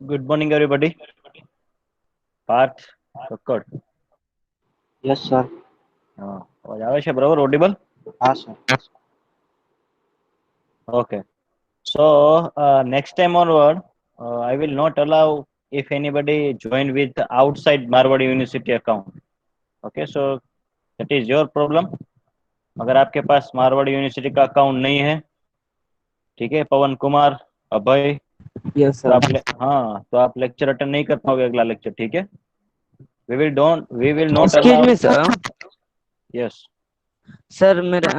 Good morning, everybody. Parth, Kakkad. Yes, sir. અવાજ આવે છે બરોબર audible? Sir. Okay. So next time onward, I will not allow if anybody join with outside Marwadi University account. Okay, so that is your problem. अगर आपके पास Marwari university का account नहीं है, ठीक है, पवन कुमार, अभय, Yes, तो sir. हाँ, तो आप लेक्चर अटेंड नहीं कर पाओगे अगला लेक्चर, ठीक है. We will not Excuse allow. me, sir. Yes. Sir मेरा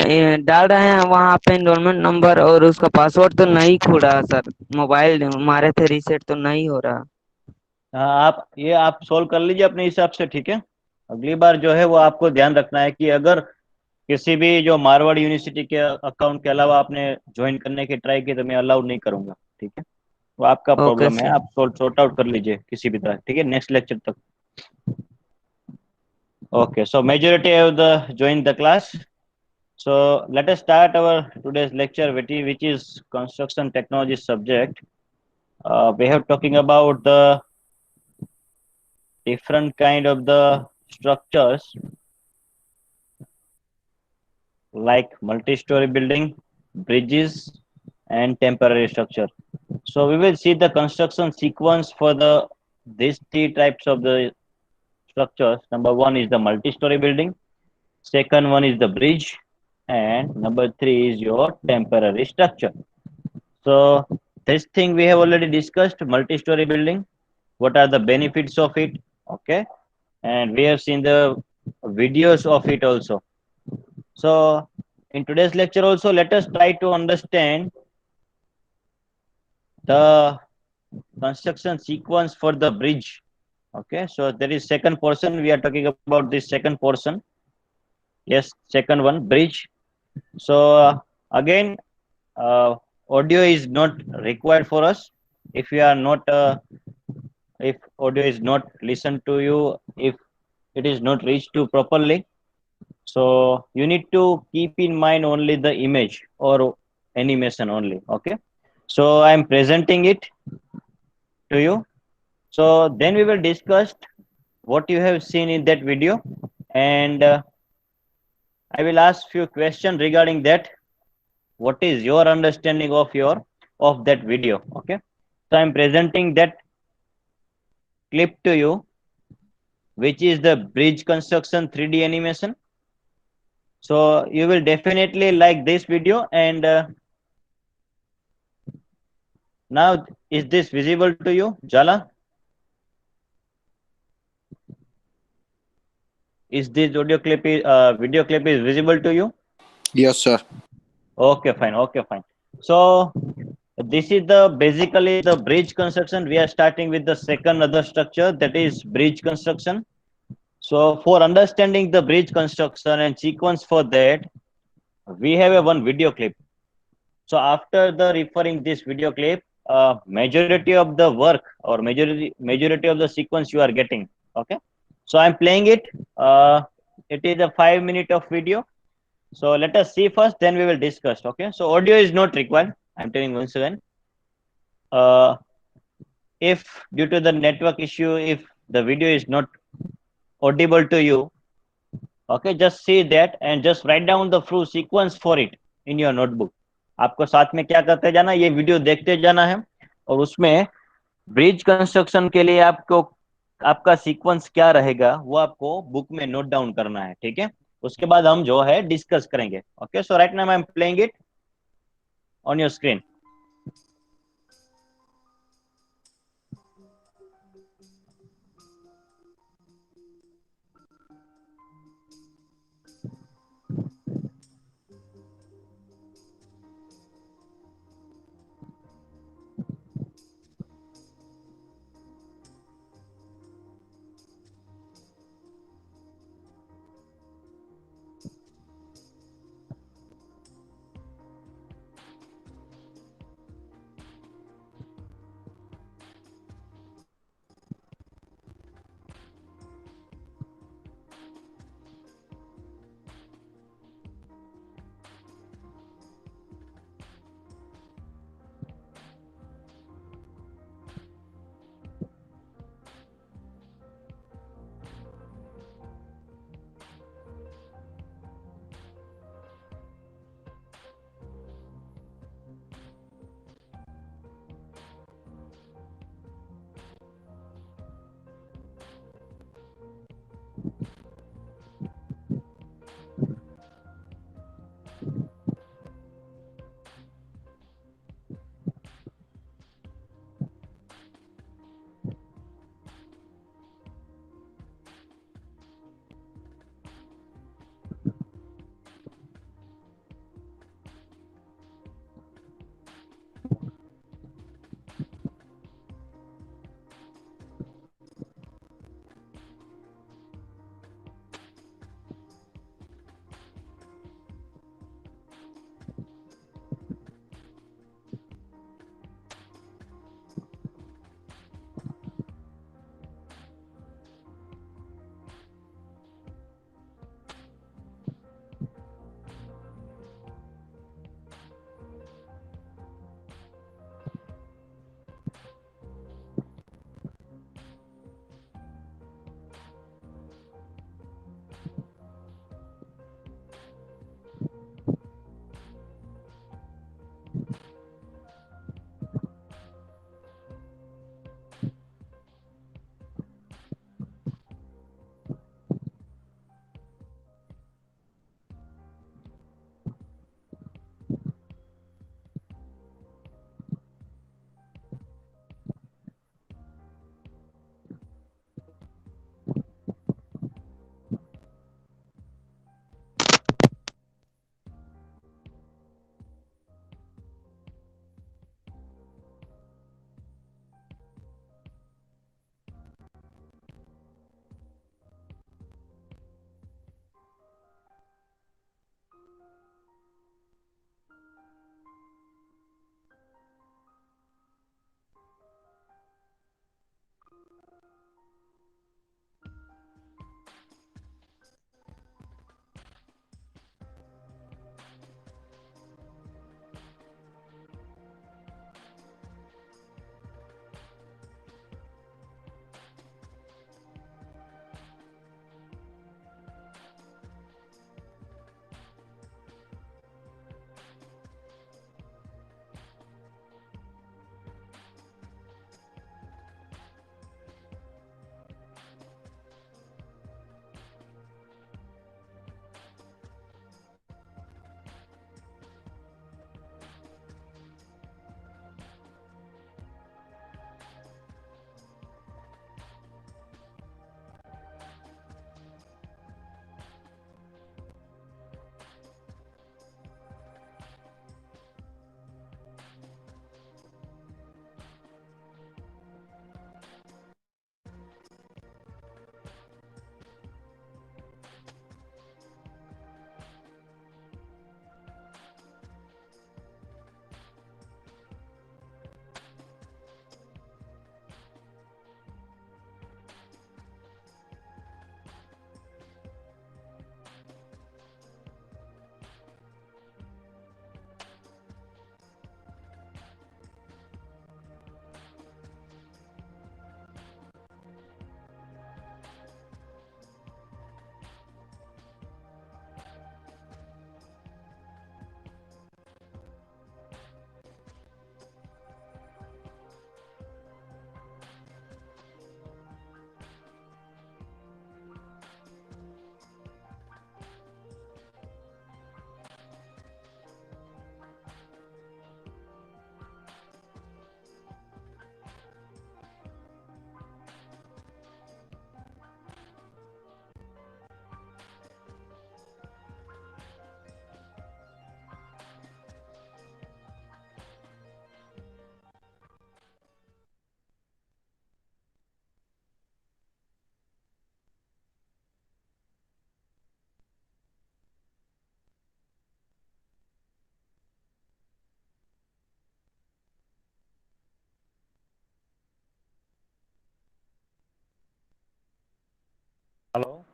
ये डाल रहे हैं वहाँ पे एनरोलमेंट नंबर और उसका पासवर्ड तो नहीं खुल रहा सर। मोबाइल मारे थे रीसेट तो नहीं हो रहा। हाँ, आप सोल्व कर लीजिए अपने हिसाब से, ठीक है. अगली बार जो है वो आपको ध्यान रखना है कि अगर किसी भी जो मारवाड़ यूनिवर्सिटी के अकाउंट के अलावा आपने ज्वाइन करने की ट्राई की तो मैं अलाउ नहीं करूंगा, ठीक है. वो आपका ओके प्रॉब्लम है, सर। आप सॉर्ट आउट कर लीजिए किसी भी तरह, ठीक है, नेक्स्ट लेक्चर तक. Okay, so majority of the join the class. So let us start our today's lecture, which is construction technology subject. We have talking about the different kind of the structures like multi-story building, bridges, and temporary structure. So we will see the construction sequence for the these three types of the structures. Number one is the multi-story building. Second one is the bridge, and number three is your temporary structure. So this thing we have already discussed, multi-story building. What are the benefits of it? Okay, and we have seen the videos of it also. So in today's lecture also, let us try to understand the construction sequence for the bridge. Okay, so there is second portion. We are talking about this second portion. Yes, second one, bridge. So again, uh, audio is not required for us if we are not if audio is not listened to you, if it is not reached to properly. So you need to keep in mind only the image or animation only. Okay, so I am presenting it to you. So then we will discuss what you have seen in that video, and I will ask few questions regarding that. What is your understanding of that video? Okay, so I am presenting that clip to you, which is the bridge construction 3D animation. So you will definitely like this video. And now, is this visible to you, Jala? Is this video clip is visible to you? Yes, sir. Okay, fine. Okay, fine. So this is the basically the bridge construction. We are starting with the second other structure, that is bridge construction. So for understanding the bridge construction and sequence for that, we have a one video clip. So after the referring this video clip, majority of the work or majority of the sequence you are getting. Okay. So I'm playing it. It is a 5 minute of video. So let us see first, then we will discuss. Okay. So audio is not required. I'm telling once again. Uh, if due to the network issue, if the video is not audible to you, okay, just see that and just write down the full sequence for it in your notebook. आपको साथ में क्या करते जाना, ये video देखते जाना है, और उसमें ब्रिज कंस्ट्रक्शन के लिए आपको आपका सीक्वेंस क्या रहेगा वो आपको बुक में नोट डाउन करना है, ठीक है. उसके बाद हम जो है डिस्कस करेंगे. Okay, so right now I am playing it on your screen.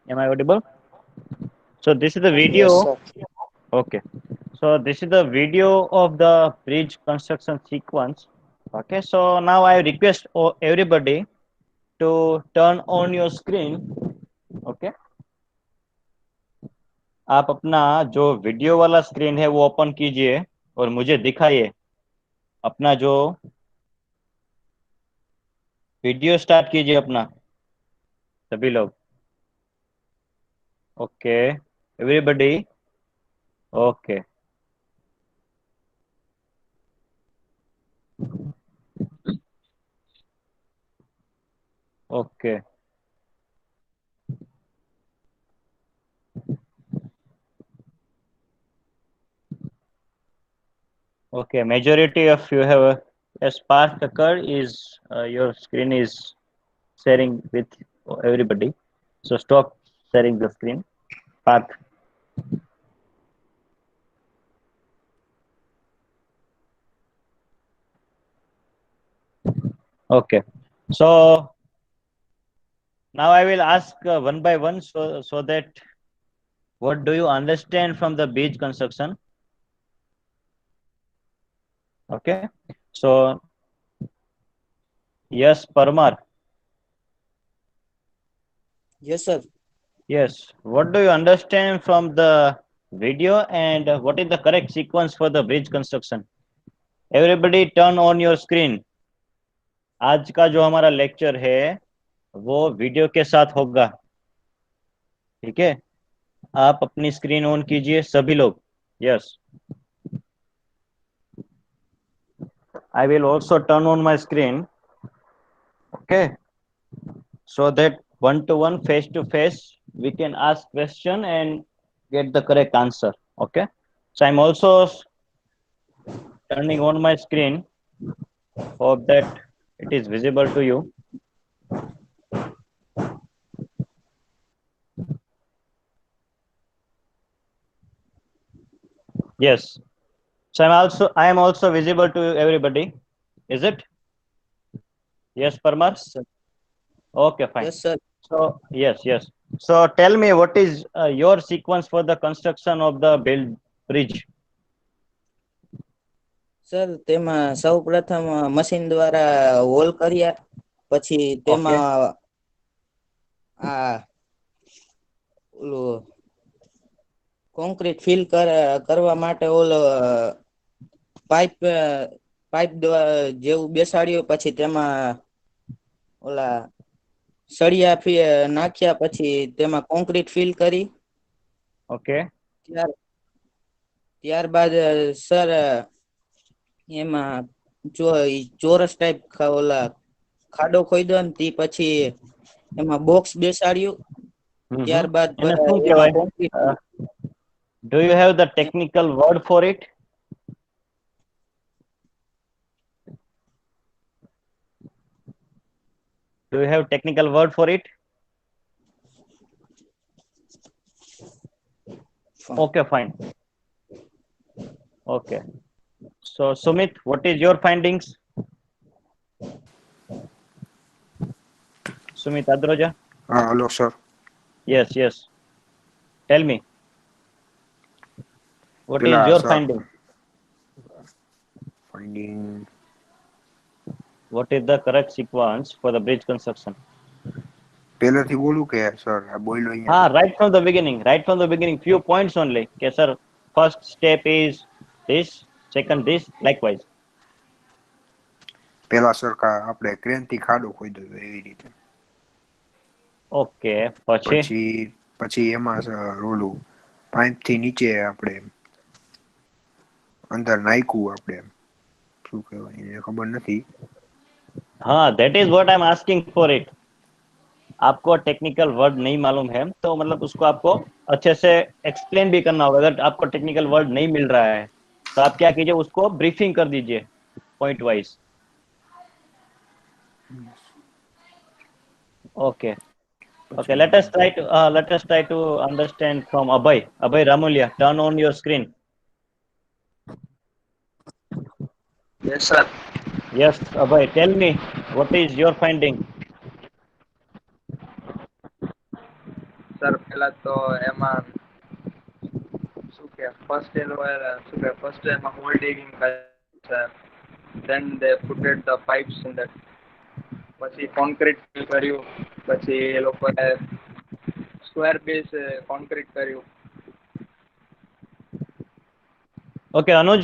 Am I audible? So this is the Yes, video. sir. Okay. So this is the video of the bridge construction sequence. Okay. So now I request everybody to turn on your screen. Okay. आप अपना जो video वाला screen है वो open कीजिए और मुझे दिखाइए अपना जो वीडियो स्टार्ट कीजिए अपना सभी लोग. Okay everybody. Okay. Okay. Okay, majority of you have a spark occurred is your screen is sharing with everybody. So stop sharing the screen. Path. Okay. So now I will ask one by one so that what do you understand from the beach construction? Okay. So yes, Parmar. Yes, sir. Yes. What do you understand from the video and what is the correct sequence for the bridge construction? Everybody turn on your screen. आज का जो हमारा lecture है वो video के साथ होगा. ठीक है. आप अपनी स्क्रीन ऑन कीजिए सभी लोग. Yes. I will also turn on my screen. Okay. so that one to one face to face we can ask question and get the correct answer. Okay. So I'm also turning on my screen. Hope that it is visible to you. Yes. So I am also visible to everybody. Is it? Yes, Parmar. Yes, sir. Okay, fine. Yes, sir. So yes, yes. So tell me, what is your sequence for the construction of the build bridge? Sir તેમાં સૌ પ્રથમ machine દ્વારા hall કર્યા પછી તેમાં Okay. આ ઓલું concrete fill કરવા માટે ઓલો પાઇપ પાઇપ જેવું બેસાડ્યું પછી તેમાં ઓલા સળિયા નાખ્યા પછી તેમાં કોન્ક્રીટ ફિલ કરી. Okay. ત્યારબાદ સર એમાં ચોરસ ટાઈપ ઓલા ખાડો ખોદ્યો ને તે પછી એમાં બોક્સ બેસાડ્યું. ત્યારબાદ એને શું એમાં કહેવાય? Concrete Do you have the technical word for it? Do you have technical word for it? Okay, fine. Okay. So Sumit, what is your findings? Sumit Adroja? Hello, sir. Yes, yes. Tell me. What is your finding? Finding. What is the correct sequence for the bridge construction? પહેલેથી બોલું કે sir આ બોલ્યો અહીંયા? Ah, right from the beginning. Right from the beginning. Few points only. Okay, sir. First step is this. Second this. Likewise. પેલા sir આપણે ક્રેનથી ખાડો ખોદ્યો હતો એવી રીતે. Okay. પછી પછી એમાં ઓલું પાઇપથી નીચે આપણે અંદર નાખ્યું આપણે શું કહેવાય એને ખબર નથી. हाँ, that is what I'm asking for it. आपको टेक्निकल वर्ड नहीं मालूम है तो मतलब उसको आपको अच्छे से एक्सप्लेन भी करना होगा. अगर आपको टेक्निकल वर्ड नहीं मिल रहा है तो आप क्या कीजिए, उसको ब्रीफिंग कर दीजिए point wise. Okay. Okay, let us try to understand from Abhay. Abhay Ramulia, turn on your screen. Yes, sir. Yes, Abhay, tell me, what is your finding? Sir પહેલા તો એમાં શું કે ફર્સ્ટ એમાં hole digging sir then they put the pipes in that પછી concrete કર્યું પછી એ લોકોએ સ્ક્વેર બેઝ કોન્ક્રીટ કર્યું. Okay, Anuj.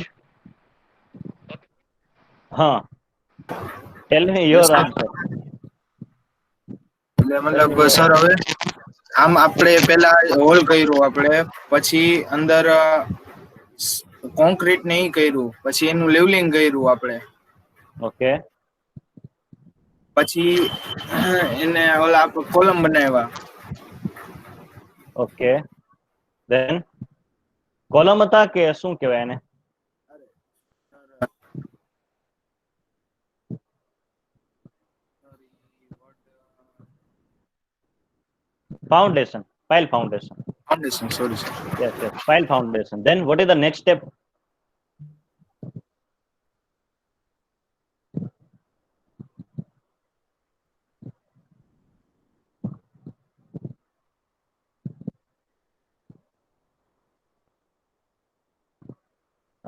Tell me your answer. એટલે મતલબ સર હવે આમ આપણે પેલા હોલ કર્યું આપણે, પછી અંદર કોન્ક્રીટ ને ઈ કર્યું, પછી એનું લેવલિંગ કર્યું આપણે, Okay. પછી એને ઓલા આપણે કોલમ બનાવ્યા. Okay. Then કોલમ હતા કે શું કહેવાય એને? Foundation. Pile foundation. Foundation, sorry sir. Yes, yes. Pile foundation. Then what is the next step?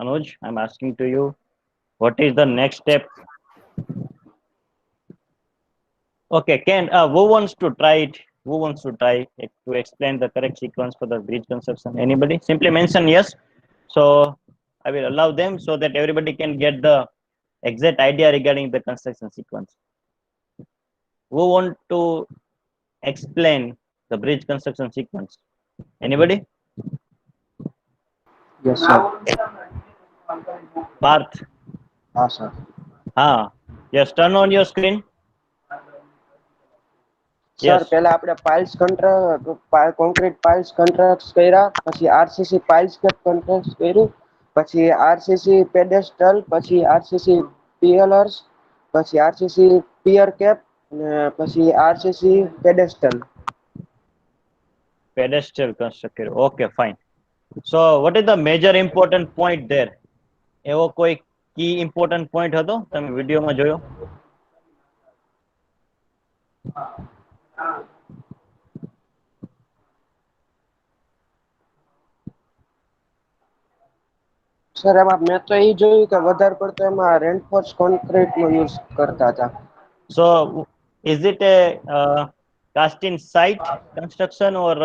Anuj, I'm asking to you, what is the next step? Okay, who wants to try it? Who wants to try to explain the correct sequence for the bridge construction? Anybody? Simply mention yes. So I will allow them so that everybody can get the exact idea regarding the construction sequence. Who want to explain the bridge construction sequence? Anybody? Yes, sir. Parth? Sir. Yes, turn on your screen. Sir Yes. પહેલા આપણે piles concrete piles construct કર્યા, પછી RCC piles construct કર્યું, પછી RCC pedestal, પછી RCC પિયલર્સ, પછી RCC પિયર cap, અને પછી RCC pedestal. Pedestal constructed. Okay, fine. So what is the major important point there? એવો કોઈ key important point હતો તમે વિડિયોમાં જોયો? સર એમાં મેં તો એ જોયું કે વધારે પડતો એમાં રેન્ફોર્સ કોન્ક્રીટ નો યુઝ કરતા હતા. So is it a cast in site construction or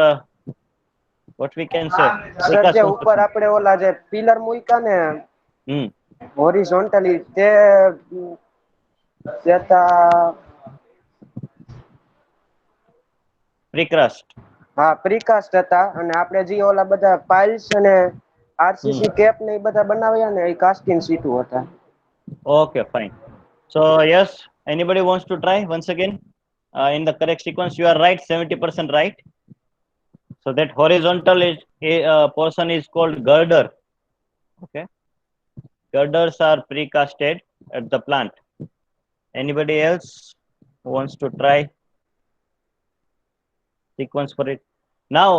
what we can say? Sir Precast જે ઉપર construction? આપણે ઓલા જે પિલર મૂક્યા ને Hmm. હોરિઝોન્ટલી તે તા Precast. પ્રીકાસ્ટ હતા, અને આપણે જે ઓલા બધા પાઇલ્સ અને આરસીસી કેપ ને એ બધા બનાવ્યા ને એ કાસ્ટિંગ સીટો હતા. Okay, fine. So yes, anybody wants to try once again? In the correct sequence, you are right, 70% right. So that horizontal is portion is called girder. Okay. Girders are precasted at the plant. Anybody else who wants to try sequence for it? Now,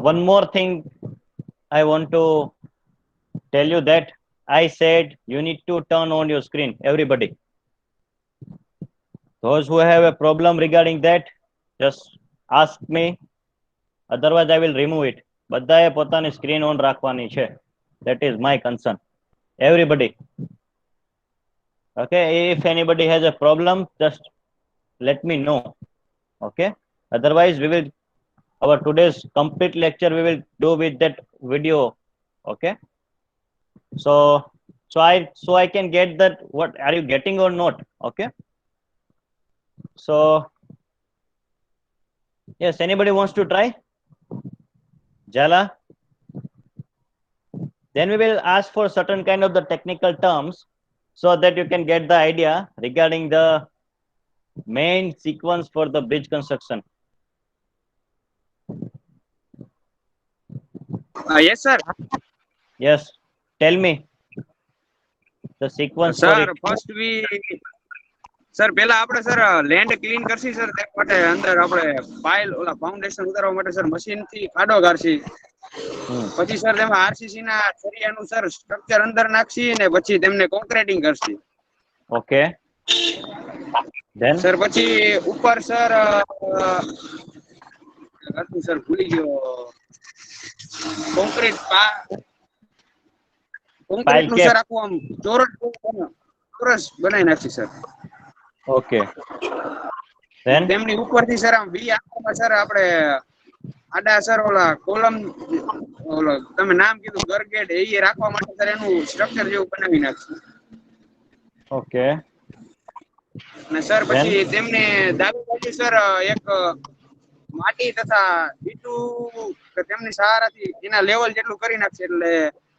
one more thing I want to tell you that I said you need to turn on your screen, everybody. Those who have a problem regarding that, just ask me. Otherwise, I will remove it. બધાએ પોતાની screen on રાખવાની છે. That is my concern. Everybody. Okay, if anybody has a problem, just let me know. Okay, otherwise we will, our today's complete lecture we will do with that video. Okay, so I can get that, what are you getting or not? Okay, so yes, anybody wants to try? Jala? Then we will ask for certain kind of the technical terms so that you can get the idea regarding the main sequence for the bridge construction. Yes, sir. Yes, tell me the sequence for Sir, it. first we sir પહેલા આપણે sir land clean કરશી sir, તે માટે અંદર આપણે pile ઓલા foundation ઉતારવા માટે sir machine થી ખાડો ગાળશી. પછી સર તેમાં આરસીસી ના સરિયાનું સર સ્ટ્રક્ચર અંદર નાખશી ને પછી તેમને કોન્ક્રીટિંગ કરશી. Okay, then સર પછી ઉપર સર હતું સર ભૂલી ગયો કોન્ક્રીટ Pile નું cap. સર આખું આમ ચોરસ બનાવી નાખી સર Okay. Then તેમની ઉપરથી સર આમ વી આકારમાં સર આપણે આડા સર ઓલા કોલમ ઓલો તમે નામ કીધું ગરગેટ એ રાખવા માટે સર એનું સ્ટ્રક્ચર જેવું બનાવી નાખ્યું okay. અને સર પછી તેમને ડાબી બાજુ સર એક માટી તથા ઈટું કે તેમની સહારાથી એના લેવલ જેટલું કરી નાખશે એટલે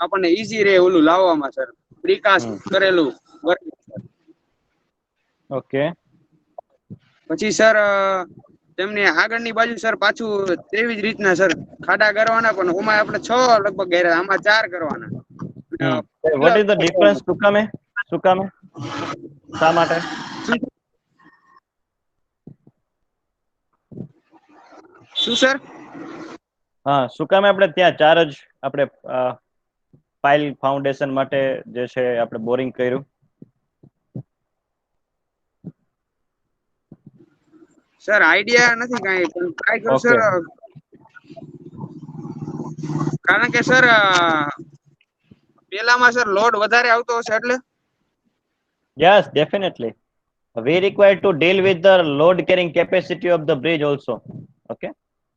આપણને ઈઝી રહે ઓલું લાવવામાં સર પ્રિકાસ્ટ કરેલું Okay. પછી સર તેમની આગળની બાજુ સર પાછું તેવી જ રીતના સર ખાડા કરવાના પણ ઓમાં આપણે 6 લગભગ ઘેરા આમાં 4 કરવાના What is the difference? સુકામે શા માટે? શું સર હા, સુકામે આપણે ત્યાં 4 જ આપણે પાઇલ ફાઉન્ડેશન માટે જે છે આપણે બોરિંગ કર્યું. સર આઈડિયા નથી કાંઈ પણ ટ્રાય કરો સર કારણ કે સર પેલામાં સર લોડ વધારે આવતો હશે એટલે Yes, definitely. We require to deal with the load carrying capacity of the bridge also. Okay.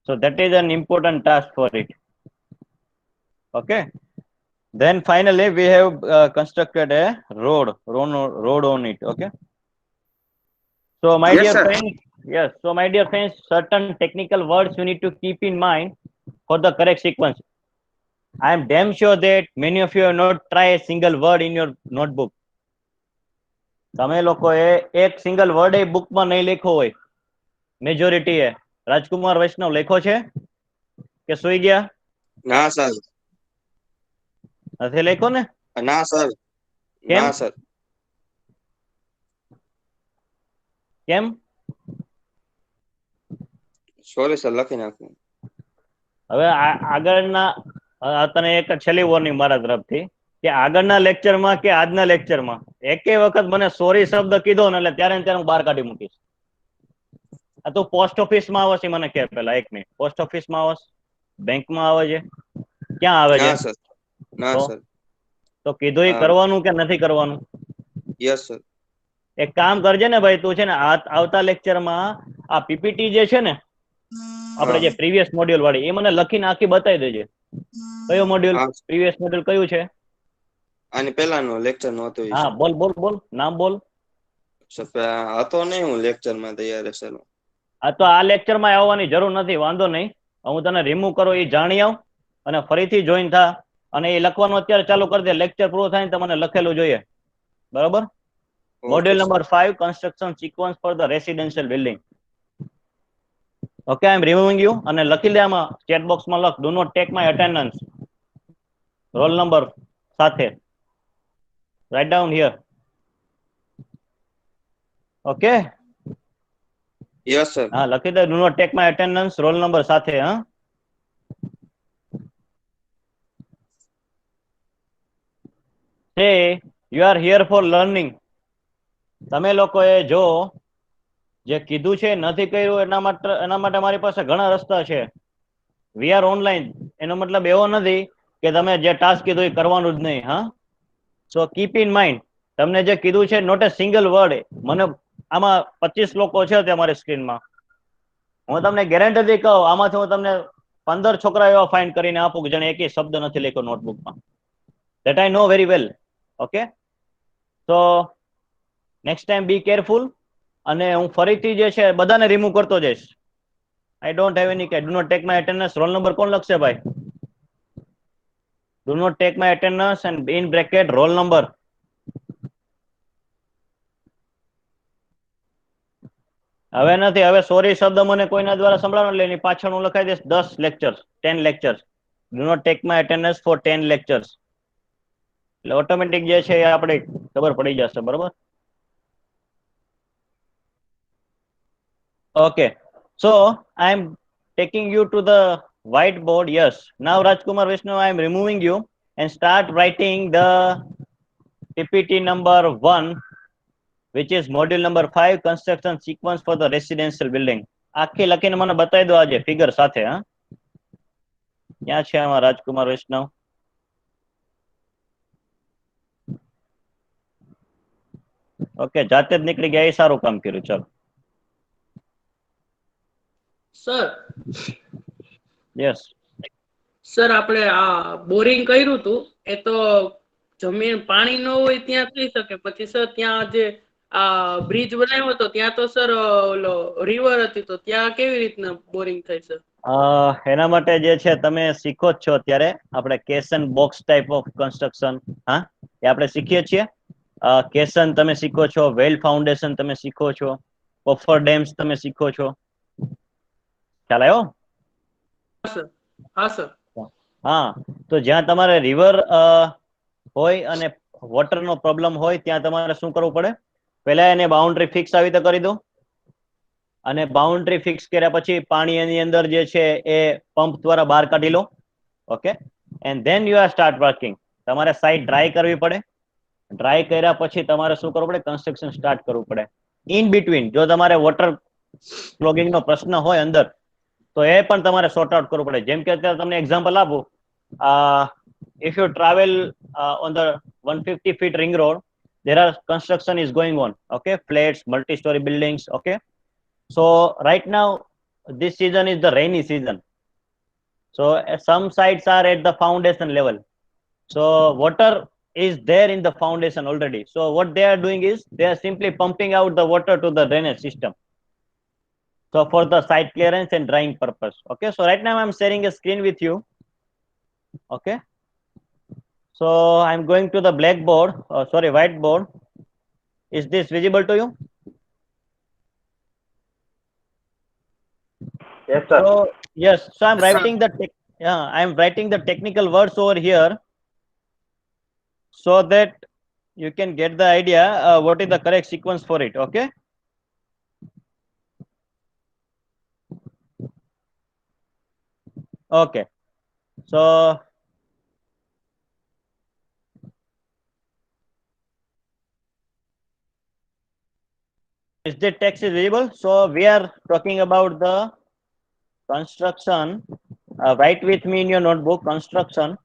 So that is an important task for it. Okay. Then finally we have constructed a road on it. Okay. So my Yes, dear sir. friends, yes. So my dear friends, certain technical words you need to keep in mind for the correct sequence. I am damn sure that many of you have not tried a single word in your notebook. તમે લોકોએ એક single word એ બુકમાં નહીં લખ્યો હોય મેજોરિટીએ. રાજકુમાર વૈષ્ણવ લખ્યો છે કે સુઈ ગયા? ના સર નથી લખ્યો ને? ના સર કેમ? ના સર કેમ? સોરી સર લખી નાખું હવે આગળના તને એક છેલ્લી વોર્નિંગ મારા તરફથી કે આગળના લેક્ચરમાં કે આજના લેક્ચરમાં એકે વખત મને સોરી શબ્દ કીધો ને એટલે ત્યારે ને ત્યારે હું બહાર કાઢી મૂકીશ. આ તું પોસ્ટ ઓફિસમાં આવે છે મને કે પેલા 1 મિનિટ પોસ્ટ ઓફિસમાં આવે છે? બેંકમાં આવે છે? ક્યાં આવે છે? ના સર ના સર તો કીધું એ કરવાનું કે નથી કરવાનું? યસ સર એક કામ કરજે ને ભાઈ, તું છે ને આવતા લેક્ચરમાં આ પીપીટી જે છે ને આપણે જે પ્રીવિયસ મોડ્યુલ વાળી એ મને લખીને આખી બતાવી દેજે. કયો મોડ્યુલ? પ્રીવિયસ મોડ્યુલ કયું છે? આની પહેલાનો લેક્ચર નો હતો હા, બોલ નામ બોલ. હતો નહીં હું લેક્ચરમાં તૈયાર સર. આ તો આ લેક્ચરમાં આવવાની જરૂર નથી, વાંધો નહીં. હું તને રિમૂવ કરો એ જાણી આવ અને ફરીથી જોઈન થા અને એ લખવાનું અત્યારે ચાલુ કરી દે. લેક્ચર પૂરો થાય ને તો મને લખેલું જોઈએ. બરાબર? Module number 5 construction sequence for the residential building. Okay, I am removing you અને લખી લે આમાં ચેટ બોક્સમાં લખ do not take my attendance roll number સાથે. Write down here. Okay, yes sir હા લખી દે do not take my attendance roll number સાથે. હા, say you are here for learning. તમે લોકોએ જો જે કીધું છે નથી કર્યું એના માટે મારી પાસે ઘણા રસ્તા છે. વી આર ઓનલાઈન એનો મતલબ એવો નથી કે તમે જે ટાસ્ક કીધું એ કરવાનું જ નહીં. હા, સો કીપ ઇન માઇન્ડ તમને જે કીધું છે નોટ એ સિંગલ વર્ડ. મને આમાં 25 લોકો છે તમારી સ્ક્રીનમાં. હું તમને ગેરંટીથી કહું આમાંથી હું તમને 15 છોકરા એવા ફાઇન્ડ કરીને આપું કે જેને એકેય શબ્દ નથી લખ્યો નોટબુકમાં. That I know very well. Okay, તો નેક્સ્ટ ટાઈમ બી કેરફુલ. અને હું ફરીથી જે છે બધાને રિમૂવ કરતો જઈશ. આઈ ડોન્ટ હેવ એની કે do not take my attendance roll number કોણ લખશે ભાઈ? Do not take my attendance and in bracket roll number. હવે નથી, હવે સોરી શબ્દ મને કોઈના દ્વારા સંભળાવો એટલે એની પાછળ હું લખાઈ દઈશ 10 lectures 10 lectures. Do not take my attendance for 10 lectures. એટલે ઓટોમેટિક જે છે એ આપણે ખબર પડી જશે. બરોબર? Okay, so I am taking you to the whiteboard. Yes, now Rajkumar Vishnu, I am removing you and start writing the PPT number 1, which is module number 5 construction sequence for the residential building. આખી લખીને મને બતાવી દો આજે figure સાથે. હા, ક્યાં છે આમાં રાજકુમાર વૈષ્ણવ? ઓકે, જાતે જ નીકળી ગયા, એ સારું કામ કર્યું. ચાલો. Sir yes. સર આપણે આ બોરિંગ કર્યું હતું એ તો જમીન પાણી ન હોય ત્યાં થઈ શકે, પછી સર ત્યાં જે આ બ્રિજ બનાવ્યો હતો ત્યાં તો સર ઓલો રિવર હતી, તો ત્યાં કેવી રીતના બોરિંગ થાય સર? એના માટે જે છે તમે શીખો જ છો અત્યારે આપણે કેસન બોક્સ ટાઈપ ઓફ કન્સ્ટ્રક્શન. હા, એ આપણે શીખીએ છીએ. કેસન તમે શીખો છો, વેલ ફાઉન્ડેશન તમે શીખો છો, કોફર ડેમ્સ તમે શીખો છો. ખ્યાલ આવ્યો? હા સર. હા, તો જ્યાં તમારે રિવર હોય અને વોટરનો પ્રોબ્લેમ હોય ત્યાં તમારે શું કરવું પડે? પહેલા એને બાઉન્ડ્રી ફિક્સ આવી રીતે કરી દો, અને બાઉન્ડ્રી ફિક્સ કર્યા પછી પાણી એની અંદર જે છે એ પંપ દ્વારા બહાર કાઢી લો. Okay, and then you are start working. તમારે સાઇટ ડ્રાય કરવી પડે. ડ્રાય કર્યા પછી તમારે શું કરવું પડે? કન્સ્ટ્રક્શન સ્ટાર્ટ કરવું પડે. ઇન બિટવીન જો તમારે વોટર ક્લોગિંગ નો પ્રશ્ન હોય અંદર, તો એ પણ તમારે સોર્ટ આઉટ કરવું પડે. જેમ કે અત્યારે તમને એક્ઝામ્પલ આપું, if you travel on the 150 feet ring road, there are construction is going on. Okay, flats, multi-story buildings. Okay, so right now this season is the rainy season, so some sites are at the foundation level, so water is there in the foundation already. So what they are doing is they are simply pumping out the water to the drainage system, so for the site clearance and drying purpose. Okay, so right now I'm sharing a screen with you. Okay, so I'm going to the blackboard, sorry, whiteboard. Is this visible to you? Yes, sir. So yes, so I'm writing the I'm writing the technical words over here so that you can get the idea what is the correct sequence for it. Okay, okay, so is the text is visible? So we are talking about the construction. Write with me in your notebook, construction.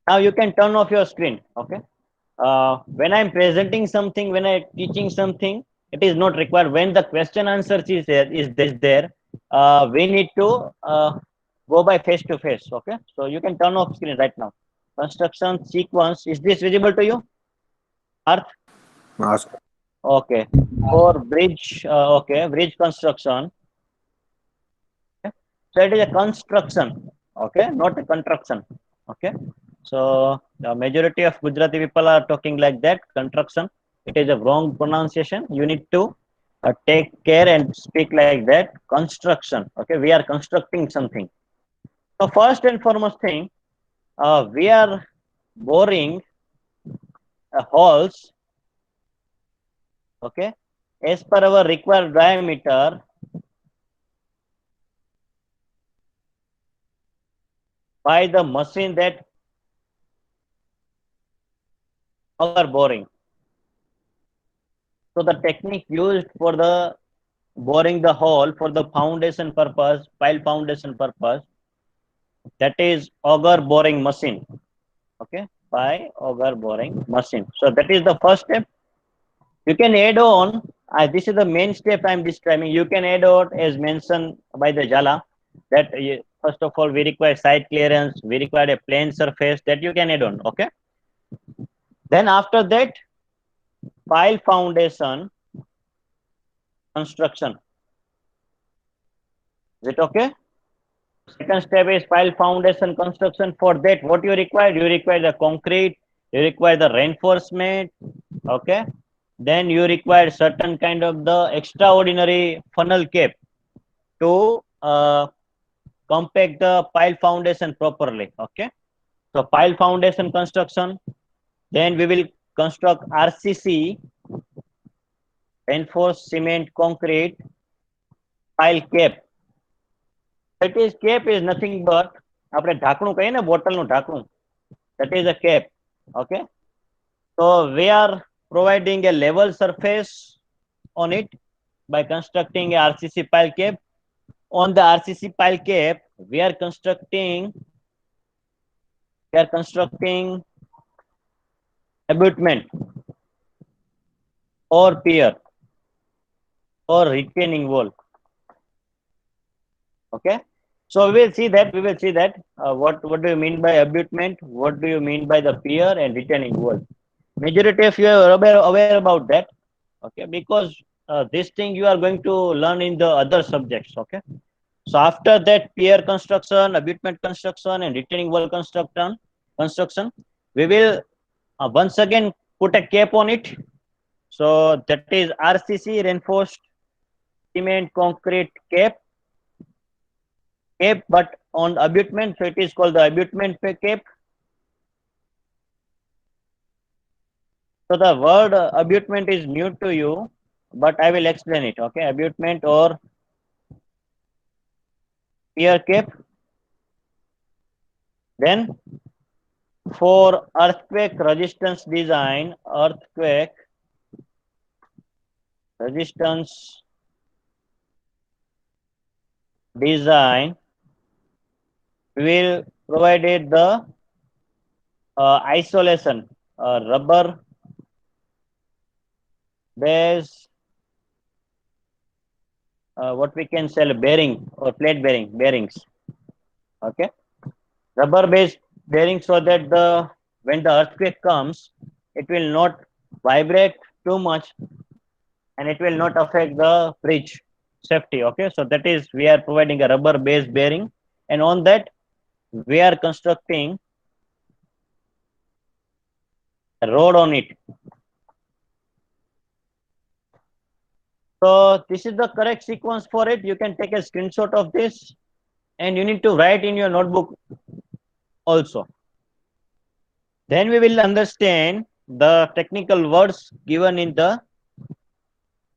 Now you can turn off your screen. Okay, when I'm presenting something, when I'm teaching something, it is not required. When the question answer is there, we need to go by face to face. Okay, so you can turn off screen right now. Construction sequence, is this visible to you, Arth? Yes. Okay, for bridge, okay, bridge construction. Okay. So it is a construction, okay, not a construction. Okay, so the majority of Gujarati people are talking like that, construction. It is a wrong pronunciation. You need to take care and speak like that, construction. Okay, we are constructing something. So first and foremost thing, we are boring holes, okay, as per our required diameter by the machine that auger boring. So the technique used for the boring the hole for the foundation purpose, pile foundation purpose, that is auger boring machine. Okay, by auger boring machine. So that is the first step. You can add on, this is the main step I'm describing. You can add on as mentioned by the Jala, that first of all we require site clearance, we require a plane surface, that you can add on. Okay, then after that, pile foundation construction. Is it okay? Second step is pile foundation construction. For that, what you require? You require the concrete, you require the reinforcement. Okay, then you require certain kind of the extraordinary funnel cap to compact the pile foundation properly. Okay, so pile foundation construction, then we will construct RCC, reinforced cement concrete pile cap. That is, cap is nothing but આપણે ઢાંકણું કહીએ ને, બોટલનું ઢાંકણું, that is a cap. Okay, so we are providing a level surface on it by constructing a RCC pile cap. On the RCC pile cap, we are constructing abutment or pier or retaining wall. Okay, so we will see that. What do you mean by abutment? What do you mean by the pier and retaining wall? Majority of you are aware about that. Okay, because this thing you are going to learn in the other subjects. Okay, so after that pier construction, abutment construction, and retaining wall construction, we will once again put a cap on it. So that is RCC, reinforced cement concrete cap, but on abutment, so it is called the abutment cap. So the word abutment is new to you, but I will explain it. Okay, abutment or pier cap. Then for earthquake resistance design, we will provided the isolation rubber base, what we can sell bearing or plate bearings. Okay, rubber based bearing, so that when the earthquake comes, it will not vibrate too much and it will not affect the bridge safety. Okay, so that is, we are providing a rubber based bearing, and on that we are constructing a road on it. So this is the correct sequence for it. You can take a screenshot of this and you need to write in your notebook also. Then we will understand the technical words given in the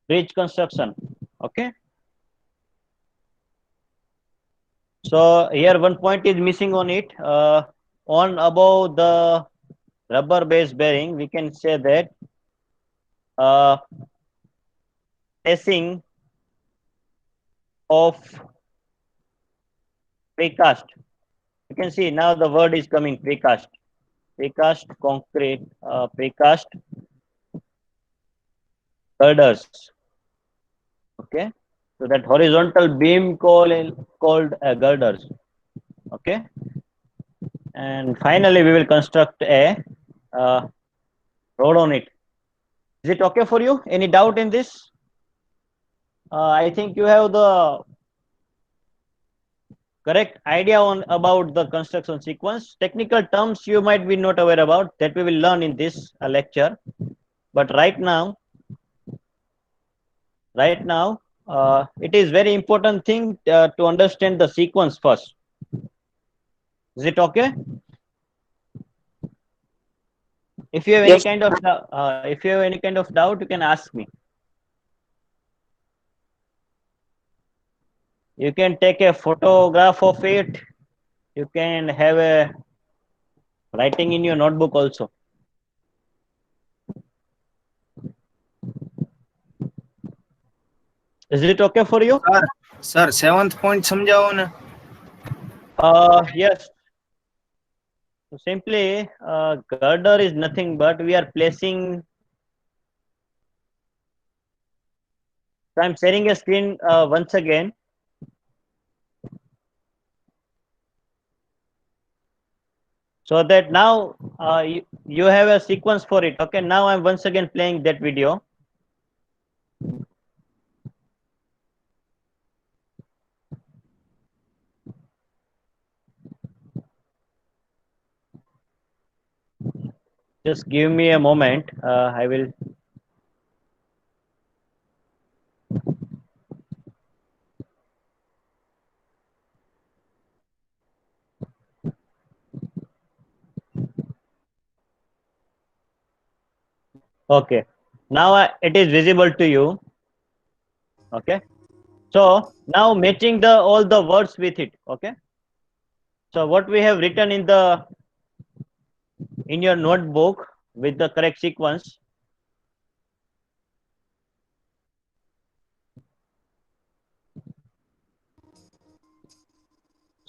bridge construction. Okay. So here one point is missing on it. On above the rubber base bearing, we can say that placing of precast. You can see now the word is coming, precast. Precast concrete, precast girders. Okay, so that horizontal beam called girders. Okay, and finally we will construct a road on it. Is it okay for you? Any doubt in this? I think you have the correct idea on about the construction sequence. Technical terms you might be not aware about, that we will learn in this lecture. But right now, it is very important thing to understand the sequence first. Is it okay? If you have any kind of doubt, you can ask me. You can take a photograph of it. You can have a writing in your notebook also. Is it okay for you? Sir, 7th point समझाओ ना. Yes. So simply, girder is nothing but we are placing. So I'm sharing a screen once again. So that now you have a sequence for it. Okay, now I'm once again playing that video. Just give me a moment. I will. Okay, now it is visible to you. Okay, so now matching all the words with it. Okay, so what we have written in your notebook with the correct sequence.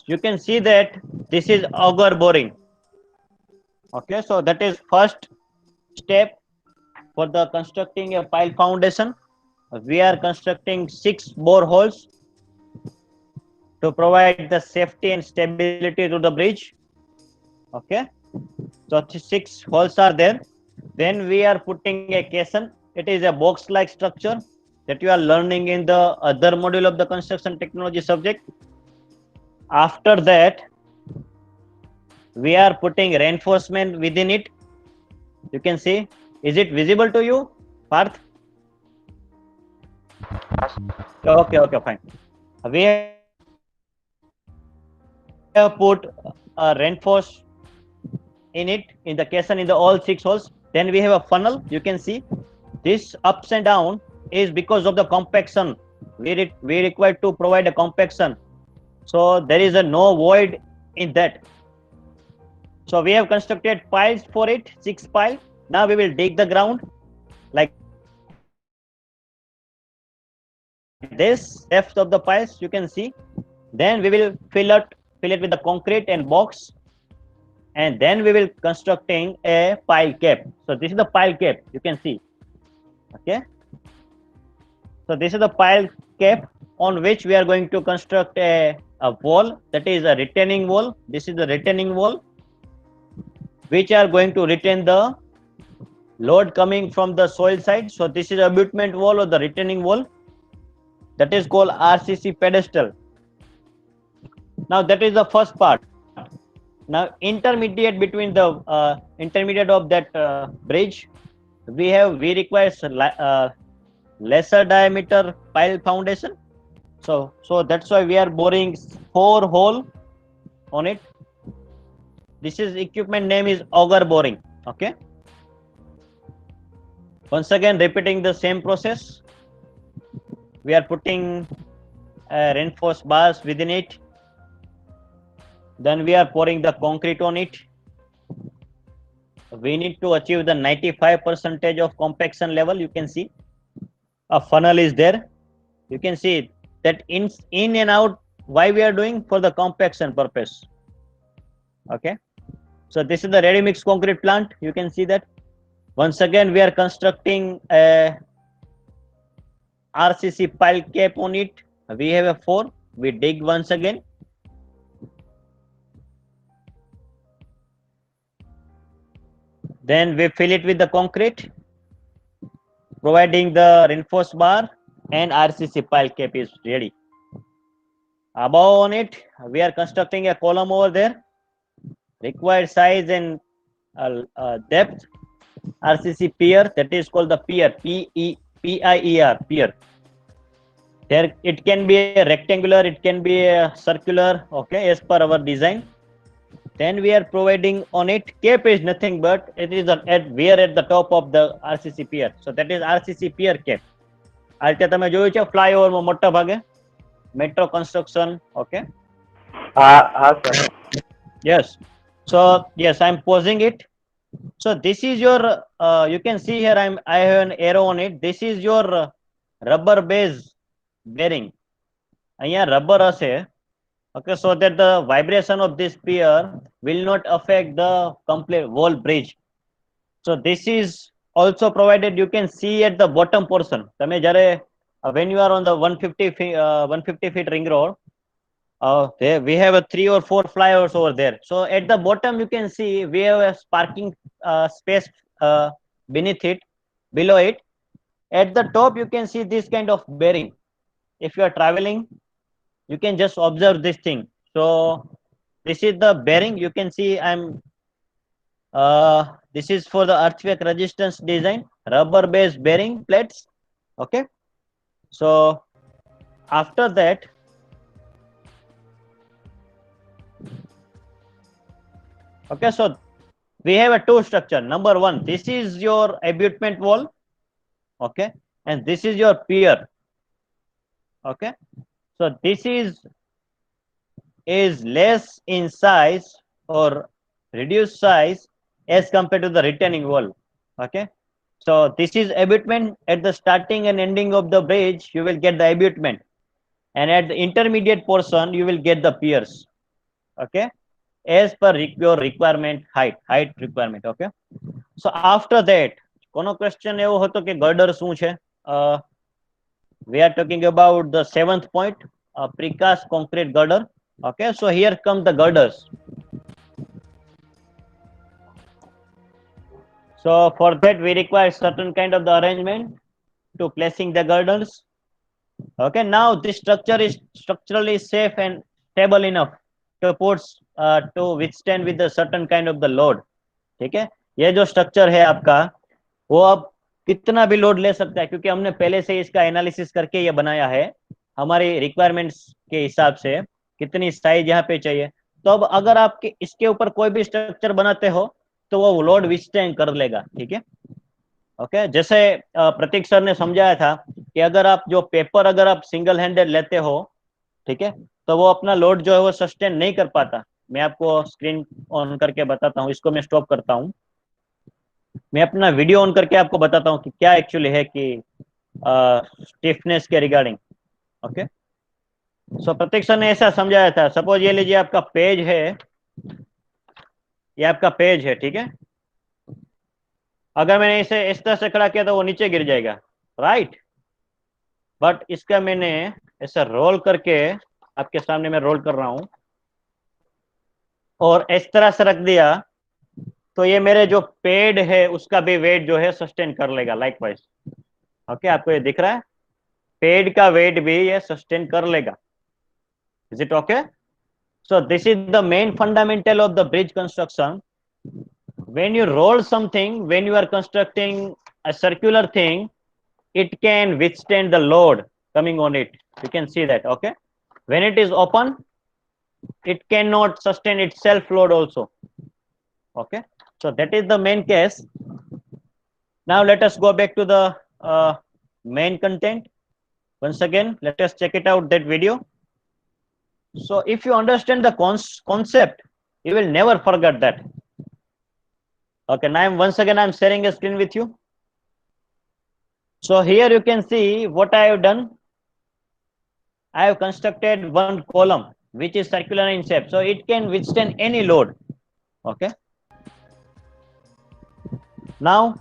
you can see that this is auger boring. Okay, so that is first step for the constructing a pile foundation. We are constructing 6 boreholes to provide the safety and stability to the bridge. Okay, so 6 holes are there. Then we are putting a caisson. It is a box like structure that you are learning in the other module of the construction technology subject. After that, we are putting reinforcement within it. You can see, is it visible to you, Parth? Okay, fine. We have put a reinforce in it, in the caisson, in the all 6 holes. Then we have a funnel. You can see this ups and down is because of the compaction. We require to provide a compaction, so there is a no void in that. So we have constructed piles for it, 6 piles. Now we will dig the ground like this, depth of the piles you can see. Then we will fill it with the concrete and box, and then we will constructing a pile cap. So this is the pile cap, you can see. Okay, so this is the pile cap on which we are going to construct a wall, that is a retaining wall. This is the retaining wall which are going to retain the load coming from the soil side. So this is abutment wall or the retaining wall, that is called RCC pedestal. Now that is the first part. Now intermediate between the intermediate of that bridge, we require lesser diameter pile foundation. So that's why we are boring 4 hole on it. This is equipment name is auger boring. Okay, once again repeating the same process. We are putting reinforced bars within it. Then we are pouring the concrete on it. We need to achieve the 95% of compaction level. You can see a funnel is there. You can see that in and out. Why we are doing? For the compaction purpose. Okay, so this is the ready mix concrete plant. You can see that. Once again we are constructing a RCC pile cap on it. We have a 4. We dig once again. Then we fill it with the concrete, providing the reinforced bar, and RCC pile cap is ready. Above on it, we are constructing a column over there. Required size and depth. RCC pier, that is called the pier, P-I-E-R, pier. There it can be a rectangular, it can be a circular, okay, as per our design. Then we are providing on it, cap is nothing but it is we are at the top of the RCC pier. So that is RCC pier cap. આ રીતે તમે જોયું છે flyover માં મોટા ભાગે metro construction. Okay, હા sir. yes, so yes, I'm pausing it. So this is your you can see here I have an arrow on it. This is your rubber base bearing. અહીંયા rubber હશે. Okay, so that the vibration of this pier will not affect the complete whole bridge. So this is also provided. You can see at the bottom portion. તમે જ્યારે when you are on the 150 feet ring road, there we have a 3 or 4 flyovers over there. So at the bottom you can see we have a parking space beneath it, below it. At the top you can see this kind of bearing. If you are traveling, you can just observe this thing. So this is the bearing. You can see this is for the earthquake resistance design, rubber based bearing plates. Okay, so after that okay, so we have a 2 structure. Number 1, this is your abutment wall. Okay, and this is your pier. Okay, so this is less in size or reduced size as compared to the retaining wall. Okay, so this is abutment. At the starting and ending of the bridge you will get the abutment, and at the intermediate portion you will get the piers. Okay, as per your requirement, height requirement. Okay, so after that કોનો question એવો હતો કે girder શું છે? We are talking about the 7th point, precast concrete girder. Okay, so here come the girders. So for that we require certain kind of the arrangement to placing the girders. Okay, now this structure is structurally safe and stable enough to put to withstand with a certain kind of the load. ठीक है, ये जो structure है आपका वो अब कितना भी लोड ले सकता है, क्योंकि हमने पहले से इसका एनालिसिस करके ये बनाया है हमारी रिक्वायरमेंट्स के हिसाब से कितनी साइज यहाँ पे चाहिए। तो अब अगर आप इसके ऊपर कोई भी स्ट्रक्चर बनाते हो तो वो लोड विथस्टैंड कर लेगा। ठीक है, ओके, जैसे प्रतीक सर ने समझाया था कि अगर आप जो पेपर अगर आप सिंगल हैंडेड लेते हो, ठीक है, तो वो अपना लोड जो है वो सस्टेन नहीं कर पाता। मैं आपको स्क्रीन ऑन करके बताता हूँ, इसको मैं स्टॉप करता हूँ, मैं अपना वीडियो ऑन करके आपको बताता हूँ कि क्या एक्चुअली है कि स्टिफनेस के रिगार्डिंग। ओके, सो प्रतीक सर ने ऐसा समझाया था, सपोज ये लीजिए आपका पेज है, ये आपका पेज है, ठीक है, अगर मैंने इसे इस तरह से खड़ा किया तो वो नीचे गिर जाएगा, राइट, बट इसका मैंने ऐसा रोल करके आपके सामने मैं रोल कर रहा हूं और इस तरह से रख दिया तो ये मेरे जो पेड है उसका भी वेट जो है सस्टेन कर लेगा लाइकवाइज। ओके, आपको ये दिख रहा है, पेड का वेट भी ये सस्टेन कर लेगा। Is it okay? So this is the main fundamental of the bridge construction. When you roll something, when you are constructing a circular thing, it can withstand the load coming on it. You can see that. Okay, when it is open, it cannot sustain its self load also. Okay, so that is the main case. Now let us go back to the main content once again. Let us check it out, that video. So if you understand the concept, you will never forget that. Okay, now once again I'm sharing a screen with you. So here you can see what I have done. I have constructed one column which is circular in shape, so it can withstand any load. Okay, now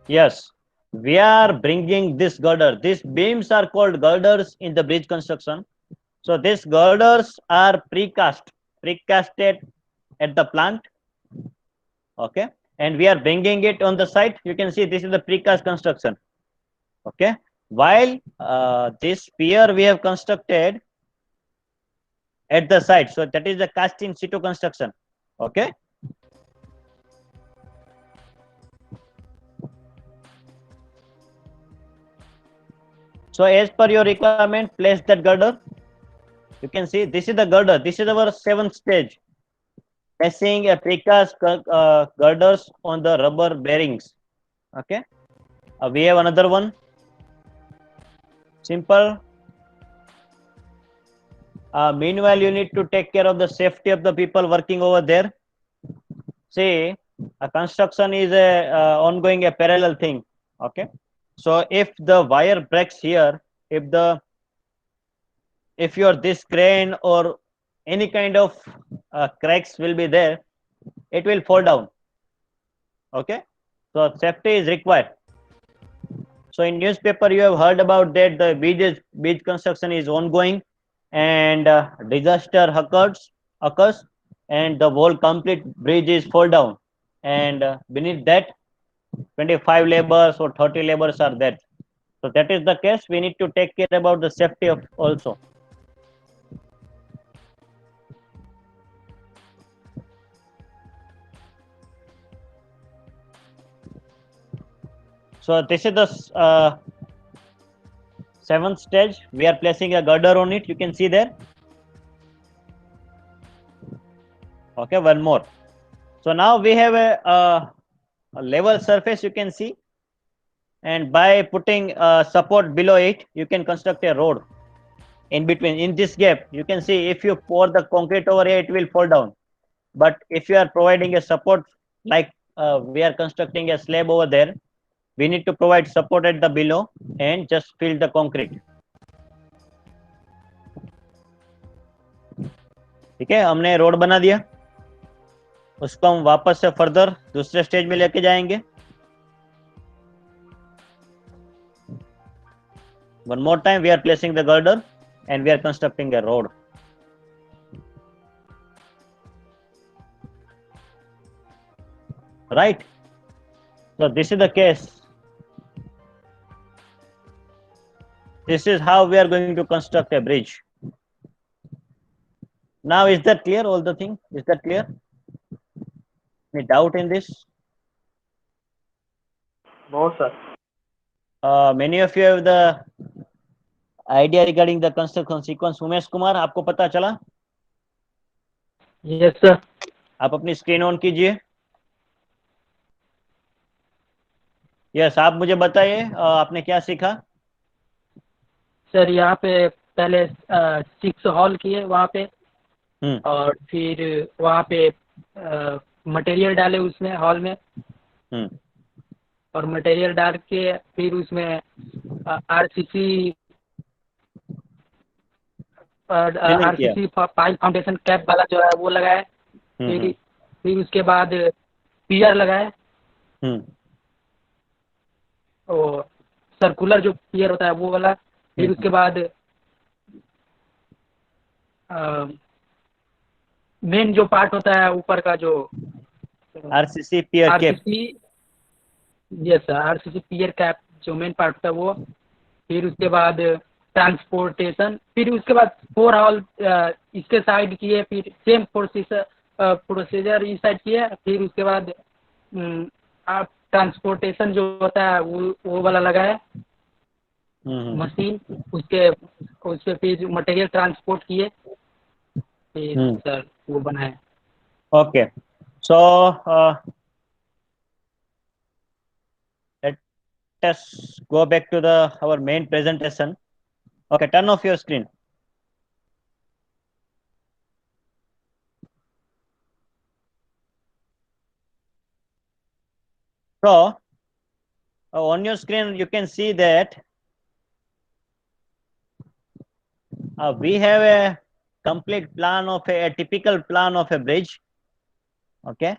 yes, we are bringing this girder. These beams are called girders in the bridge construction. So these girders are precasted at the plant. Okay, and we are bringing it on the site. You can see this is the precast construction. Okay, while this pier we have constructed at the site, so that is the cast in situ construction. Okay, so as per your requirement, place that girder. You can see this is the girder. This is our 7th stage, placing a precast girders on the rubber bearings. Okay, we have another one, simple. Meanwhile, you need to take care of the safety of the people working over there. See, a construction is a ongoing, a parallel thing. Okay, so if the wire breaks here, if your this crane or any kind of cracks will be there, it will fall down. Okay, so safety is required. So in newspaper you have heard about that the bridge construction is ongoing and disaster occurs and the whole complete bridge is fall down, and beneath that 25 laborers or 30 laborers are there. So that is the case, we need to take care about the safety of also. So this is the 7th stage. We are placing a girder on it. You can see there. Okay, one more. So now we have a level surface, you can see, and by putting support below it, you can construct a road in between. In this gap, you can see if you pour the concrete over here, it will fall down. But if you are providing a support, like we are constructing a slab over there, we need to provide support at the below and just fill the concrete. ठीक है, हमने road बना दिया, उसको हम वापस से further दूसरे स्टेज में लेके जाएंगे। One more time, we are placing the girder and we are constructing a road. Right? So this is the case. This is how we are going to construct a bridge. Now, is that clear? All the thing? Is that clear? Any doubt in this? No, sir. Many of you have the idea regarding the construction sequence. Umesh Kumar, आपको पता चला? Yes sir. आप अपनी screen on कीजिए। Yes, आप मुझे बताइए आपने क्या सीखा? सर यहाँ पे पहले 6 हॉल किए वहाँ पे, और फिर वहाँ पे मटेरियल डाले उसमें हॉल में, और मटेरियल डाल के फिर उसमें आरसीसी पाइप फाउंडेशन कैप वाला जो है वो लगाए। फिर उसके बाद पियर लगाए, और सर्कुलर जो पियर होता है वो वाला। फिर उसके बाद मेन जो पार्ट होता है ऊपर का जो आरसीसी पियर कैप, यस सर, आरसीसी पियर कैप जो मेन पार्ट होता है वो। फिर उसके बाद ट्रांसपोर्टेशन, फिर उसके बाद 4 हॉल इसके साइड किए, फिर सेम प्रोसीजर इस साइड किए। फिर उसके बाद आप ट्रांसपोर्टेशन जो होता है वो वाला लगाए मशीन, उसके फिर मटेरियल ट्रांसपोर्ट किए, फिर सर वो बनाए। Okay, so let us go back to our main presentation. Okay, turn off your screen. So on your screen you can see that we have a complete plan of a typical plan of a bridge. Okay,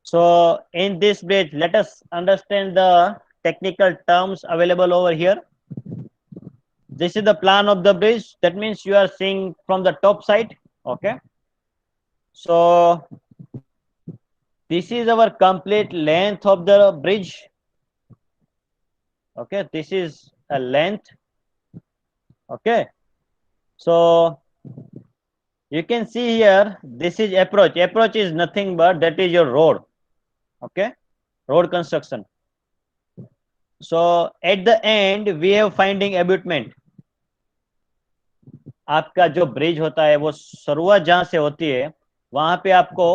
so in this bridge, let us understand the technical terms available over here. This is the plan of the bridge. That means you are seeing from the top side. Okay, so this is our complete length of the bridge. Okay, this is a length. Okay, so you can see here, this is approach. Approach is nothing but that is your road. Okay, road construction. So at the end we have finding abutment. आपका जो bridge होता है वो शुरुआत जहां से होती है वहां पे आपको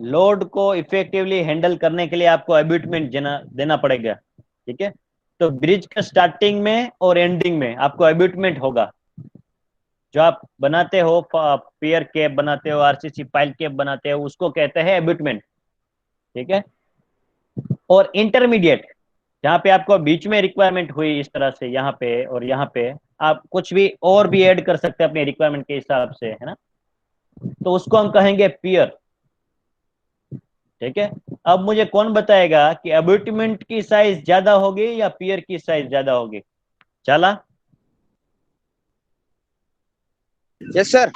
लोड को इफेक्टिवली हैंडल करने के लिए आपको अब्यूटमेंट देना पड़ेगा। ठीक है, तो ब्रिज का स्टार्टिंग में और एंडिंग में आपको अब्यूटमेंट होगा। जो आप बनाते हो, पियर कैप बनाते हो, आरसीसी पाइल कैप बनाते हो, उसको कहते हैं अब्यूटमेंट। ठीक है, और इंटरमीडिएट जहाँ पे आपको बीच में रिक्वायरमेंट हुई इस तरह से, यहाँ पे और यहाँ पे आप कुछ भी और भी ऐड कर सकते हैं अपने रिक्वायरमेंट के हिसाब से, है ना, तो उसको हम कहेंगे पियर। ठीक है, अब मुझे कौन बताएगा कि अब्यूटमेंट की साइज ज्यादा होगी या पियर की साइज ज्यादा होगी? चला? Yes sir.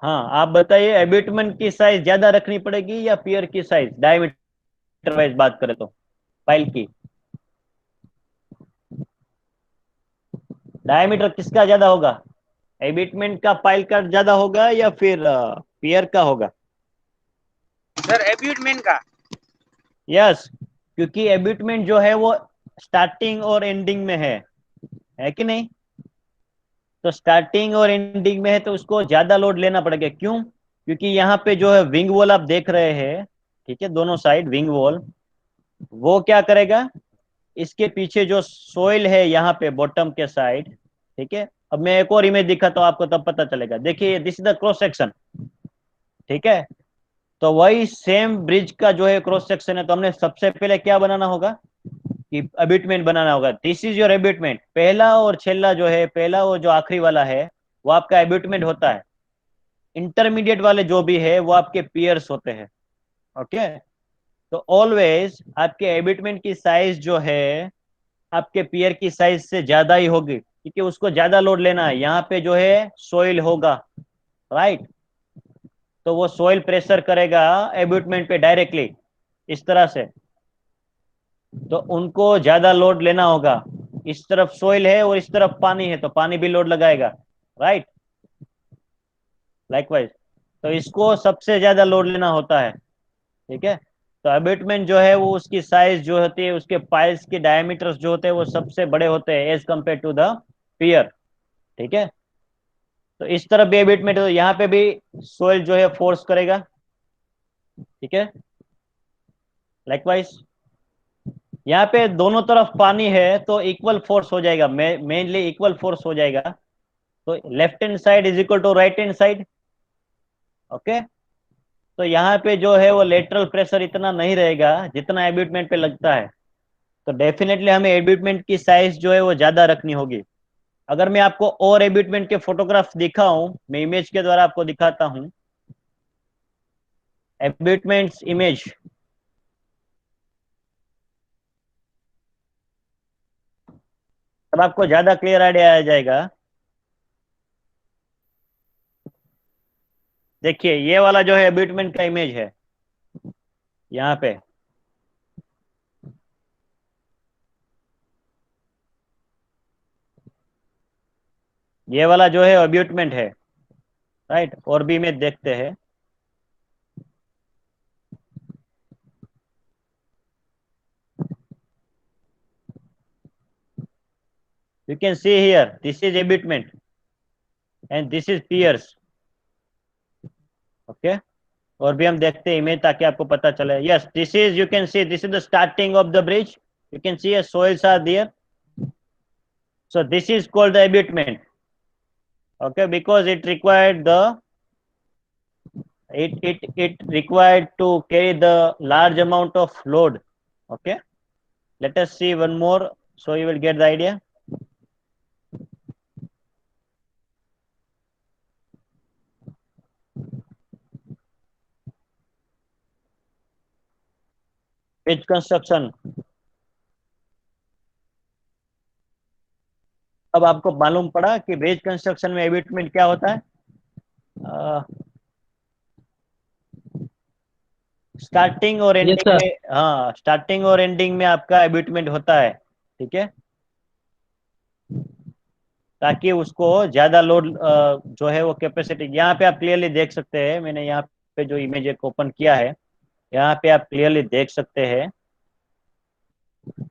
हाँ, आप बताइए, अब्यूटमेंट की साइज ज्यादा रखनी पड़ेगी या पियर की साइज, डायमीटर वाइज बात करें तो पाइल की डायमीटर किसका ज्यादा होगा? एबिटमेंट का, पाइल का ज्यादा होगा या फिर पियर का होगा? सर एब्यूटमेंट का। यस, क्योंकि एब्यूटमेंट जो है वो स्टार्टिंग और एंडिंग में है कि नहीं? तो स्टार्टिंग और एंडिंग में है तो उसको ज्यादा लोड लेना पड़ेगा। क्यों? क्योंकि यहाँ पे जो है विंग वॉल आप देख रहे हैं, ठीक है, दोनों साइड विंग वॉल, वो क्या करेगा, इसके पीछे जो सोइल है यहाँ पे बॉटम के साइड, ठीक है, अब मैं एक और इमेज दिखाता हूँ आपको तब पता चलेगा। देखिए, this is the cross section. ठीक है, तो वही सेम ब्रिज का जो है क्रॉस सेक्शन है, तो हमने सबसे पहले क्या बनाना होगा कि अब्यूटमेंट बनाना होगा। This is your abutment. पहला और छेला जो है, पहला और जो आखिरी वाला है वो आपका अब्यूटमेंट होता है। इंटरमीडिएट वाले जो भी है वो आपके पियर्स होते हैं। ओके, तो ऑलवेज आपके एबिटमेंट की साइज जो है आपके पियर की साइज से ज्यादा ही होगी, क्योंकि उसको ज्यादा लोड लेना है। यहाँ पे जो है सोइल होगा, राइट, तो वो सोइल प्रेशर करेगा एबिटमेंट पे डायरेक्टली इस तरह से, तो उनको ज्यादा लोड लेना होगा। इस तरफ सोइल है और इस तरफ पानी है, तो पानी भी लोड लगाएगा, राइट, लाइकवाइज। तो इसको सबसे ज्यादा लोड लेना होता है, ठीक है। तो अबेटमेंट जो है वो उसकी साइज जो होती है, उसके पाइल्स के डायमीटर्स जो होते हैं वो सबसे बड़े होते हैं एज कंपेयर टू द पियर, ठीक है। तो इस तरफ भी अबेटमेंट, तो यहाँ पे भी सोइल जो है फोर्स करेगा, ठीक है, लाइकवाइज। यहाँ पे दोनों तरफ पानी है तो इक्वल फोर्स हो जाएगा, मेनली इक्वल फोर्स हो जाएगा। तो left hand side is equal to right hand side, okay. तो यहाँ पे जो है वो लेटरल प्रेशर इतना नहीं रहेगा जितना एब्यूटमेंट पे लगता है। तो डेफिनेटली हमें एब्यूटमेंट की साइज जो है वो ज्यादा रखनी होगी। अगर मैं आपको और एब्यूटमेंट के फोटोग्राफ दिखाऊं, मैं इमेज के द्वारा आपको दिखाता हूं। एब्यूटमेंट्स इमेज, तब आपको ज्यादा क्लियर आइडिया आ जाएगा। देखिए ये वाला जो है एब्यूटमेंट का इमेज है यहाँ पे, ये वाला जो है एब्यूटमेंट है, राइट। और भी इमेज देखते हैं। You can see here, this is abutment and this is piers, okay। और भी हम देखते हैं इमेज ताकि आपको पता चले। Yes, this is, you can see, this is the starting of the bridge. You can see soils are there. So this is called the abutment, okay, because it required the it required to carry the large amount of load, okay. Let us see one more so you will get the idea. Bridge construction, अब आपको मालूम पड़ा कि bridge construction में abetment क्या होता है। Starting और Yes, एंडिंग sir. में, हाँ, स्टार्टिंग और एंडिंग में आपका एबिटमेंट होता है, ठीक है, ताकि उसको ज्यादा लोड जो है वो कैपेसिटी, यहाँ पे आप क्लियरली देख सकते हैं। मैंने यहाँ पे जो इमेज एक ओपन किया है, यहाँ पे आप क्लियरली देख सकते हैं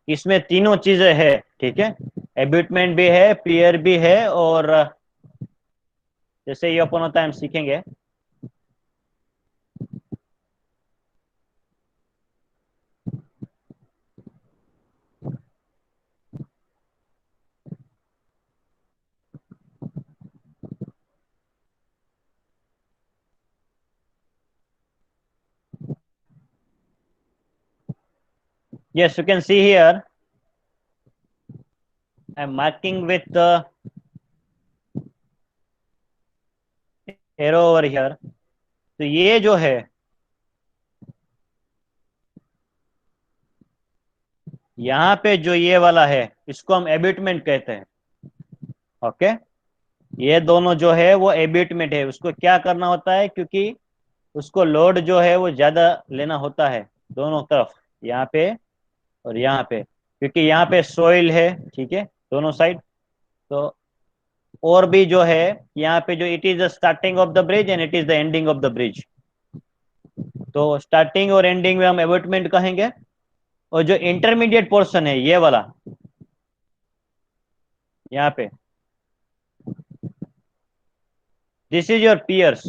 इसमें तीनों चीजें है, ठीक है। एबिटमेंट भी है, पियर भी है, और जैसे ये अपन होता है हम सीखेंगे। Yes, you can see here I am marking with the arrow over here. तो ये जो है, यहाँ पे जो ये वाला है इसको हम एबिटमेंट कहते हैं, ओके। ये दोनों जो है वो एबिटमेंट है। उसको क्या करना होता है, क्योंकि उसको लोड जो है वो ज्यादा लेना होता है दोनों तरफ, यहाँ पे और यहाँ पे, क्योंकि यहाँ पे सोइल है, ठीक है, दोनों साइड। तो और भी जो है यहाँ पे जो it is the starting of the bridge and it is the ending of the bridge. तो स्टार्टिंग और एंडिंग में हम एबटमेंट कहेंगे। और जो इंटरमीडिएट पोर्शन है ये वाला, यहाँ पे, this is your piers,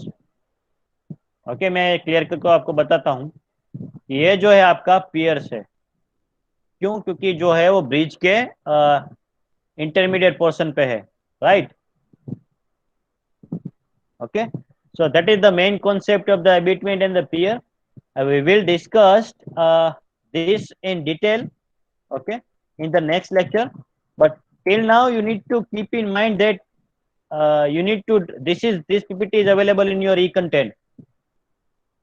okay. मैं क्लियर करके आपको बताता हूँ, ये जो है आपका पियर्स है। क्यों? क्योंकि जो है वो ब्रिज के इंटरमीडिएट पोर्शन पे है, right, okay. So that is the main concept of the abutment and the pier. We will discuss this in detail, okay, in the next lecture. But till now you need to keep in mind that you need to, this PPT is available in your e-content.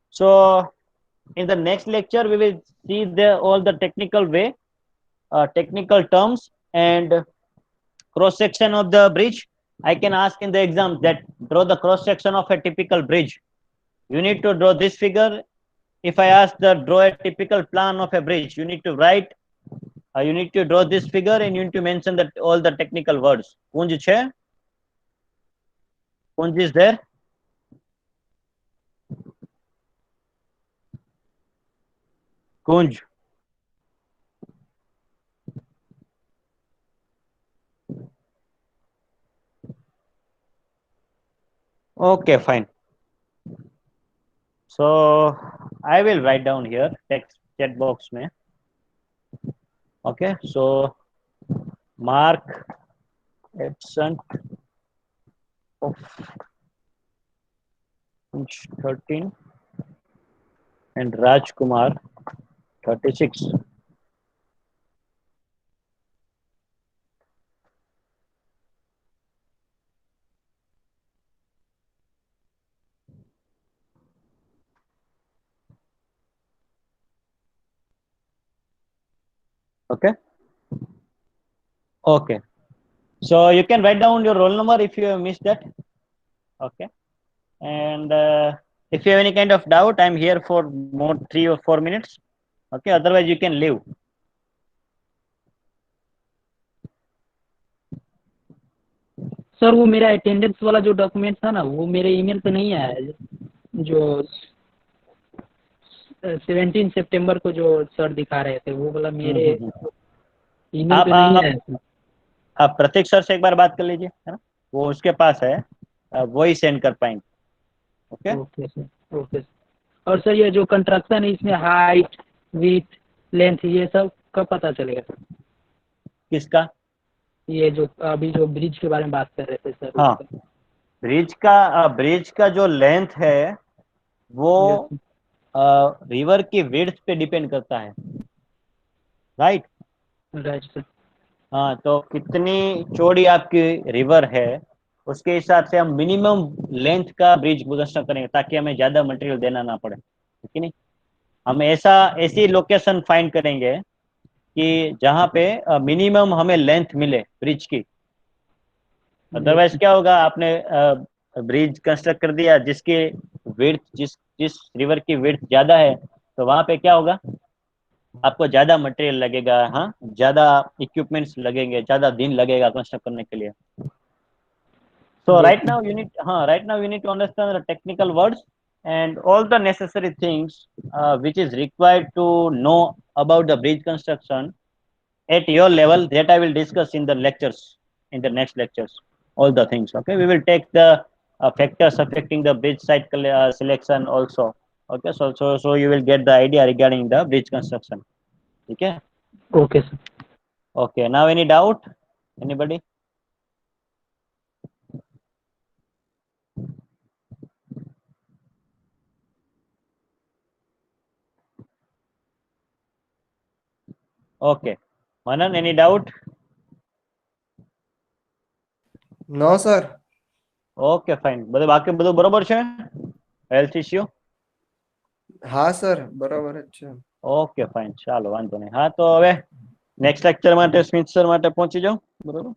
So in the next lecture we will see all the technical way, technical terms and cross section of the bridge. I can ask in the exam that draw the cross section of a typical bridge. You need to draw this figure. If I ask the draw a typical plan of a bridge, you need to write, you need to draw this figure and you need to mention that all the technical words. Kunj છે? Kunj is there? Kunj. Okay, fine. So I will write down here text chat box में. Okay, so Mark absent of 13 and Rajkumar 36. Okay. Okay. So you can write down your roll number if you have missed that. Okay. And if you have any kind of doubt, I'm here for more 3 or 4 minutes. Okay. Otherwise, you can leave. Sir वो मेरा attendance वाला जो document था ना वो मेरे email पे नहीं आया है, जो 17 सितंबर को जो सर दिखा रहे थे वो वाला मेरे ईमेल पे नहीं आया है। आप प्रतीक सर से एक बार बात कर लीजिए, है ना, वो उसके पास है, वो ही सेंड कर पाएंगे। Okay okay sir, okay sir. और सर ये जो कंस्ट्रक्शन है इसमें हाइट विड्थ लेंथ ये सब कब पता चलेगा सर? किसका? ये जो अभी जो ब्रिज के बारे में बात कर रहे थे सर। हाँ, ब्रिज का जो लेंथ है वो रिवर की विड्थ पे डिपेंड करता है, राइट? Right sir. हाँ, तो कितनी चौड़ी आपकी रिवर है उसके हिसाब से हम मिनिमम लेंथ का ब्रिज कंस्ट्रक्ट करेंगे ताकि हमें ज्यादा मटेरियल देना ना पड़े, ठीक है नहीं? हम ऐसी लोकेशन फाइंड करेंगे कि जहाँ पे मिनिमम हमें लेंथ मिले ब्रिज की। अदरवाइज क्या होगा, आपने ब्रिज कंस्ट्रक्ट कर दिया जिसकी विड्थ जिस रिवर की विड्थ ज्यादा है तो वहां पे क्या होगा, आपको ज्यादा मटेरियल लगेगा, हाँ, ज्यादा इक्विपमेंट्स लगेंगे, ज्यादा दिन लगेगा कंस्ट्रक्ट करने के लिए। So right now you need to understand the technical words and all the necessary things which is required to know about the bridge construction at your level, that I will discuss in the lectures, in the next lectures, all the things. Okay, we will take the factors affecting the bridge site selection also. Okay, so you will get the idea regarding the bridge construction. Okay. Okay sir. Okay, now any doubt, anybody? Okay, Manan, any doubt? No sir. Okay, fine. બાકી બધું બરોબર છે? Health issue? હા sir, બરાબર જ છે. Okay fine, ચાલો વાંધો નહીં. હા, તો હવે નેક્સ્ટ લેક્ચર માટે સ્મિત સર માટે પહોંચી જાઓ, બરોબર?